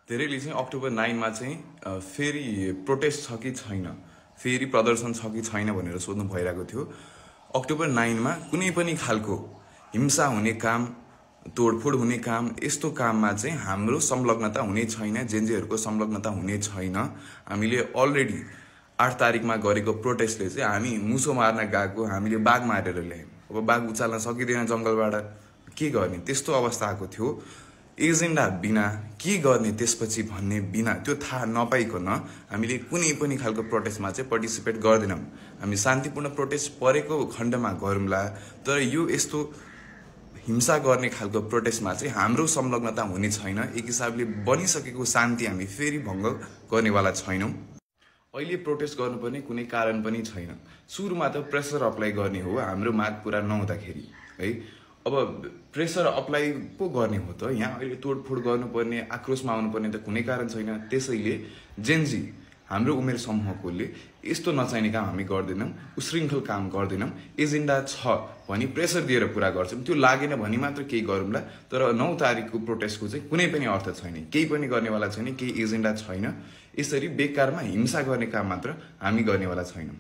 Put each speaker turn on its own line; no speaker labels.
धेरैले चाहिँ अक्टोबर 9 मा चाहिँ फेरि प्रोटेस्ट छ कि छैन, फेरि प्रदर्शन छ कि छैन भनेर सोध्नु भइरहेको थियो। अक्टोबर 9 मा कुनै पनि खालको हिंसा हुने काम, तोडफोड हुने काम, यस्तो काममा चाहिँ हाम्रो संलग्नता हुने छैन, जेनजीहरूको संलग्नता हुने छैन। हामीले अलरेडी 8 तारिकमा गरेको प्रोटेस्टले चाहिँ हामी मुसो मार्न गएको, हामीले बाघ मारेर ल्यायौँ। अब बाघ उचाल्न सकिँदैन जङ्गलबाट, के गर्ने त्यस्तो अवस्था आएको थियो। एजेन्डा बिना के गर्ने त्यसपछि भन्ने बिना त्यो थाहा नपाइकन हामीले कुनै पनि खालको प्रोटेस्टमा चाहिँ पार्टिसिपेट गर्दैनौँ। हामी शान्तिपूर्ण प्रोटेस्ट परेको खण्डमा गरौँला, तर यो यस्तो हिंसा गर्ने खालको प्रोटेस्टमा चाहिँ हाम्रो संलग्नता हुने छैन। एक हिसाबले बनिसकेको शान्ति हामी फेरि भङ्ग गर्नेवाला छैनौँ। अहिले प्रोटेस्ट गर्नुपर्ने कुनै कारण पनि छैन। सुरुमा त प्रेसर अप्लाई गर्ने हो हाम्रो माग पुरा नहुँदाखेरि है। अब प्रेसर अप्लाई पो गर्ने हो त, यहाँ अहिले तोडफोड गर्नुपर्ने, आक्रोशमा आउनुपर्ने त कुनै कारण छैन। त्यसैले जेनजी हाम्रो उमेर समूहकोले यस्तो नचाहिने काम हामी गर्दैनौँ, उशृङ्खल काम गर्दैनौँ। एजेन्डा छ भनी प्रेसर दिएर पुरा गर्छौँ, त्यो लागेन भने मात्र केही गरौँला। तर 9 तारिकको प्रोटेस्टको चाहिँ कुनै पनि अर्थ छैन, केही पनि गर्नेवाला छैन, केही एजेन्डा छैन। यसरी बेकारमा हिंसा गर्ने काम मात्र हामी गर्नेवाला छैनौँ।